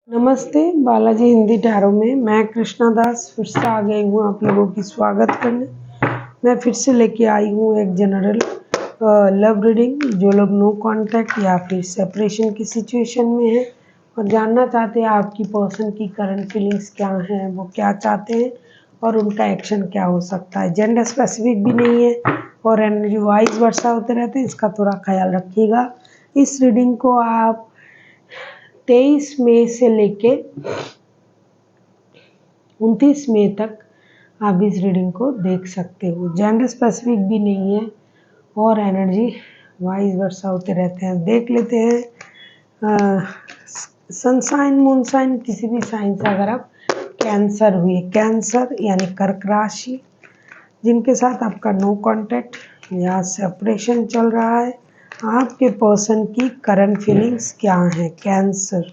नमस्ते, बालाजी हिंदी टैरो में मैं कृष्णा दास फिर से आ गई हूँ आप लोगों की स्वागत करने। मैं फिर से लेके आई हूँ एक जनरल लव रीडिंग। जो लोग नो कांटेक्ट या फिर सेपरेशन की सिचुएशन में हैं और जानना चाहते हैं आपकी पर्सन की करंट फीलिंग्स क्या हैं, वो क्या चाहते हैं और उनका एक्शन क्या हो सकता है। जेंडर स्पेसिफिक भी नहीं है और एनर्जी वाइज वर्षा होते रहते हैं, इसका थोड़ा ख्याल रखिएगा। इस रीडिंग को आप 23 मई से लेके 29 मई तक आप इस रीडिंग को देख सकते हो। जेंडर स्पेसिफिक भी नहीं है और एनर्जी वाइज वर्षा होते रहते हैं। देख लेते हैं सन साइन मून साइन किसी भी साइन से अगर आप कैंसर हुए, कैंसर यानी कर्क राशि जिनके साथ आपका नो कांटेक्ट या सेपरेशन चल रहा है, आपके पर्सन की करंट फीलिंग्स क्या है। Cancer,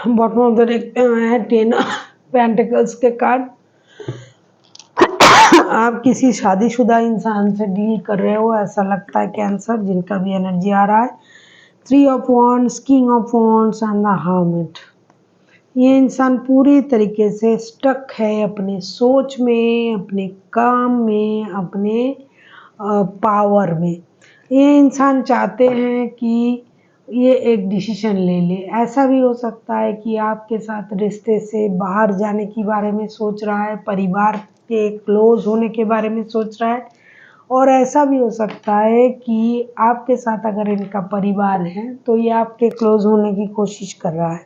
bottom of the deck पे है 10 पेंटिकल्स के कार्ड। आप किसी शादीशुदा इंसान से डील कर रहे हो ऐसा लगता है कैंसर, जिनका भी एनर्जी आ रहा है। 3 of wands, king of wands and the hermit. ये इंसान पूरी तरीके से स्टक है अपने सोच में, अपने काम में, अपने पावर में। ये इंसान चाहते हैं कि ये एक डिसीजन ले ले। ऐसा भी हो सकता है कि आपके साथ रिश्ते से बाहर जाने के बारे में सोच रहा है, परिवार के क्लोज होने के बारे में सोच रहा है। और ऐसा भी हो सकता है कि आपके साथ अगर इनका परिवार है तो ये आपके क्लोज होने की कोशिश कर रहा है।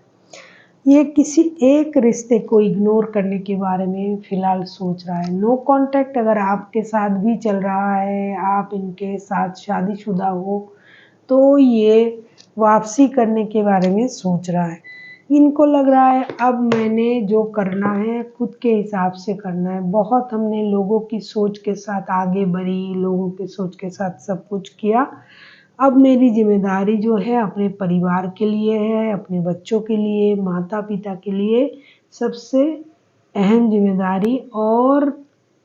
ये किसी एक रिश्ते को इग्नोर करने के बारे में फ़िलहाल सोच रहा है। नो कांटेक्ट अगर आपके साथ भी चल रहा है, आप इनके साथ शादीशुदा हो, तो ये वापसी करने के बारे में सोच रहा है। इनको लग रहा है अब मैंने जो करना है खुद के हिसाब से करना है। बहुत हमने लोगों की सोच के साथ आगे बढ़ी, लोगों की सोच के साथ सब कुछ किया। अब मेरी जिम्मेदारी जो है अपने परिवार के लिए है, अपने बच्चों के लिए, माता पिता के लिए सबसे अहम जिम्मेदारी और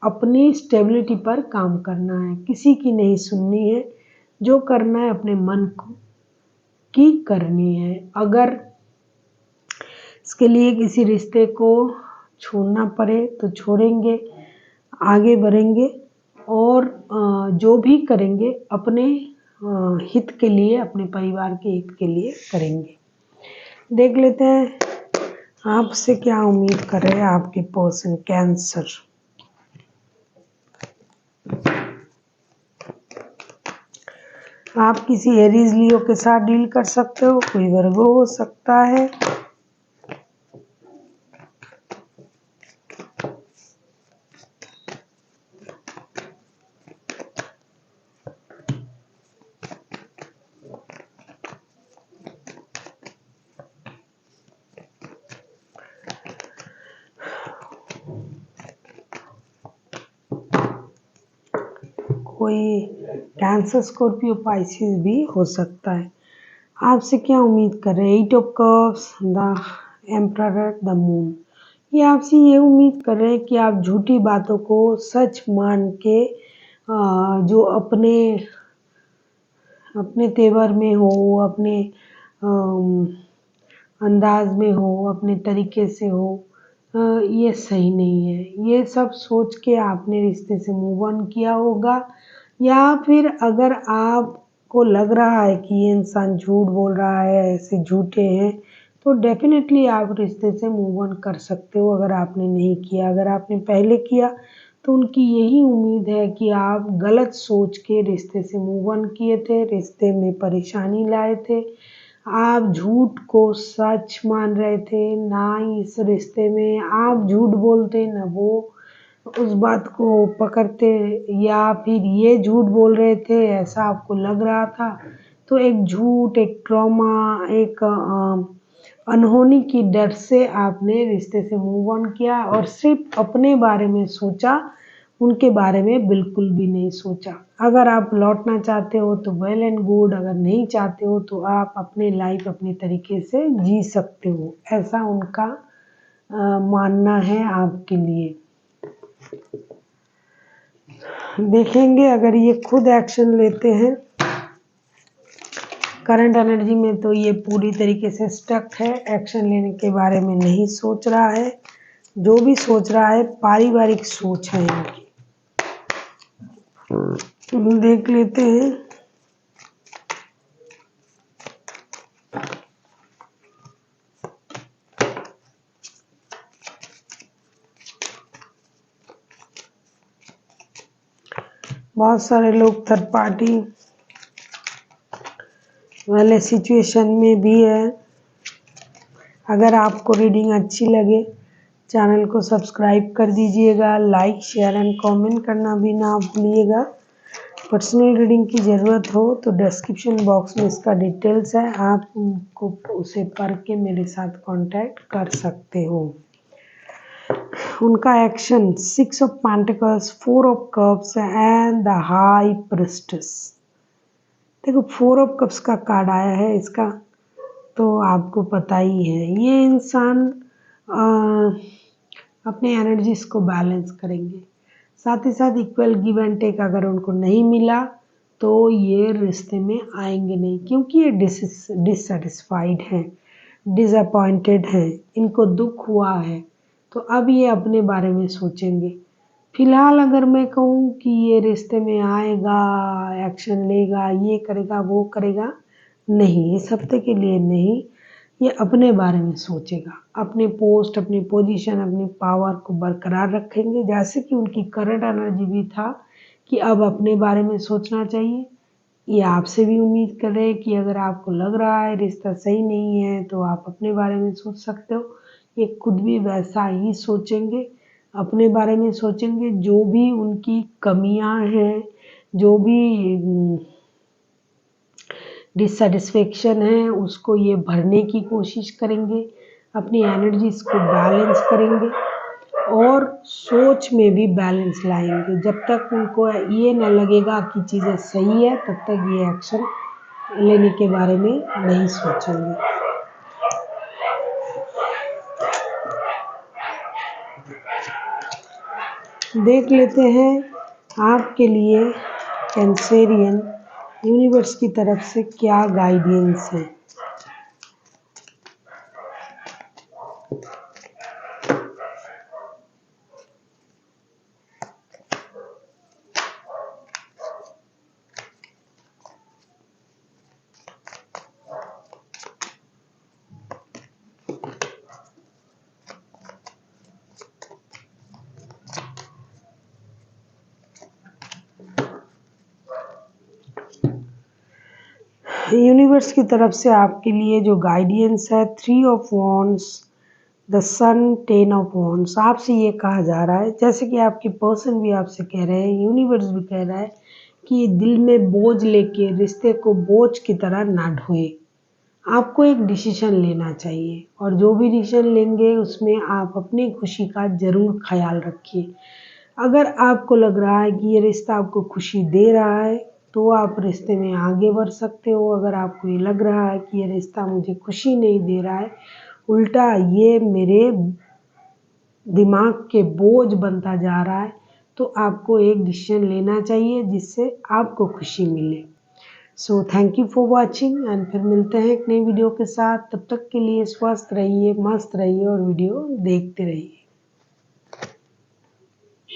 अपनी स्टेबिलिटी पर काम करना है। किसी की नहीं सुननी है, जो करना है अपने मन को की करनी है। अगर इसके लिए किसी रिश्ते को छोड़ना पड़े तो छोड़ेंगे, आगे बढ़ेंगे और जो भी करेंगे अपने हित के लिए, अपने परिवार के हित के लिए करेंगे। देख लेते हैं आपसे क्या उम्मीद कर रहे हैं आपके पर्सन कैंसर। आप किसी एरीज लियो के साथ डील कर सकते हो, कोई वर्गो हो सकता है। कोई कैंसर, स्कॉर्पियो, पाइसिस भी हो सकता है। आपसे क्या उम्मीद कर रहे हैं। 8 of cups, the emperor, the moon. ये आपसे ये उम्मीद कर रहे हैं कि आप झूठी बातों को सच मान के जो अपने अपने तेवर में हो, अपने अंदाज में हो, अपने तरीके से हो, ये सही नहीं है। ये सब सोच के आपने रिश्ते से मूव ऑन किया होगा। या फिर अगर आपको लग रहा है कि ये इंसान झूठ बोल रहा है, ऐसे झूठे हैं, तो डेफिनेटली आप रिश्ते से मूव ऑन कर सकते हो। अगर आपने नहीं किया, अगर आपने पहले किया तो उनकी यही उम्मीद है कि आप गलत सोच के रिश्ते से मूव ऑन किए थे, रिश्ते में परेशानी लाए थे। आप झूठ को सच मान रहे थे, ना इस रिश्ते में आप झूठ बोलते ना वो उस बात को पकड़ते, या फिर ये झूठ बोल रहे थे ऐसा आपको लग रहा था। तो एक झूठ, एक ट्रॉमा, एक अनहोनी की डर से आपने रिश्ते से मूव ऑन किया और सिर्फ अपने बारे में सोचा उनके बारे में बिल्कुल भी नहीं सोचा। अगर आप लौटना चाहते हो तो वेल एंड गुड, अगर नहीं चाहते हो तो आप अपनी लाइफ अपने तरीके से जी सकते हो, ऐसा उनका मानना है आपके लिए। देखेंगे अगर ये खुद एक्शन लेते हैं करंट एनर्जी में तो ये पूरी तरीके से स्टक है, एक्शन लेने के बारे में नहीं सोच रहा है। जो भी सोच रहा है पारिवारिक सोच है इनकी। देख लेते हैं बहुत सारे लोग थर्ड पार्टी वाले सिचुएशन में भी है। अगर आपको रीडिंग अच्छी लगे चैनल को सब्सक्राइब कर दीजिएगा, लाइक शेयर एंड कमेंट करना भी ना भूलिएगा। पर्सनल रीडिंग की ज़रूरत हो तो डिस्क्रिप्शन बॉक्स में इसका डिटेल्स है, आप उनको उसे पढ़ के मेरे साथ कांटेक्ट कर सकते हो। उनका action 6 of pentacles, 4 of cups and the high priestess. देखो 4 ऑफ कप्स का कार्ड आया है इसका, तो आपको पता ही है ये इंसान अपने एनर्जीज को बैलेंस करेंगे। साथ ही साथ इक्वल गिव एंड टेक अगर उनको नहीं मिला तो ये रिश्ते में आएंगे नहीं, क्योंकि ये डिससेटिस्फाइड हैं, डिसअपॉइंटेड हैं, इनको दुख हुआ है, तो अब ये अपने बारे में सोचेंगे। फिलहाल अगर मैं कहूँ कि ये रिश्ते में आएगा, एक्शन लेगा, ये करेगा वो करेगा, नहीं, इस हफ्ते के लिए नहीं। ये अपने बारे में सोचेगा, अपने पोस्ट, अपनी पोजीशन, अपनी पावर को बरकरार रखेंगे, जैसे कि उनकी करंट एनर्जी भी था कि अब अपने बारे में सोचना चाहिए। ये आपसे भी उम्मीद कर रहे हैं कि अगर आपको लग रहा है रिश्ता सही नहीं है तो आप अपने बारे में सोच सकते हो। ये खुद भी वैसा ही सोचेंगे, अपने बारे में सोचेंगे। जो भी उनकी कमियां हैं, जो भी डिससेटिस्फेक्शन है, उसको ये भरने की कोशिश करेंगे, अपनी एनर्जीज को बैलेंस करेंगे और सोच में भी बैलेंस लाएंगे। जब तक उनको ये न लगेगा कि चीज़ें सही है तब तक ये एक्शन लेने के बारे में नहीं सोचेंगे। देख लेते हैं आपके लिए कैंसेरियन यूनिवर्स की तरफ से क्या गाइडेंस है। यूनिवर्स की तरफ से आपके लिए जो गाइडेंस है 3 of wands, the sun, 10 of wands. आपसे ये कहा जा रहा है, जैसे कि आपके पर्सन भी आपसे कह रहे हैं, यूनिवर्स भी कह रहा है कि ये दिल में बोझ लेके रिश्ते को बोझ की तरह ना ढोए। आपको एक डिसीजन लेना चाहिए और जो भी डिसीजन लेंगे उसमें आप अपनी खुशी का ज़रूर ख्याल रखिए। अगर आपको लग रहा है कि ये रिश्ता आपको खुशी दे रहा है तो आप रिश्ते में आगे बढ़ सकते हो। अगर आपको ये लग रहा है कि ये रिश्ता मुझे खुशी नहीं दे रहा है, उल्टा ये मेरे दिमाग के बोझ बनता जा रहा है, तो आपको एक डिसीजन लेना चाहिए जिससे आपको खुशी मिले। So thank you for watching and फिर मिलते हैं एक नई वीडियो के साथ। तब तक के लिए स्वस्थ रहिए, मस्त रहिए और वीडियो देखते रहिए।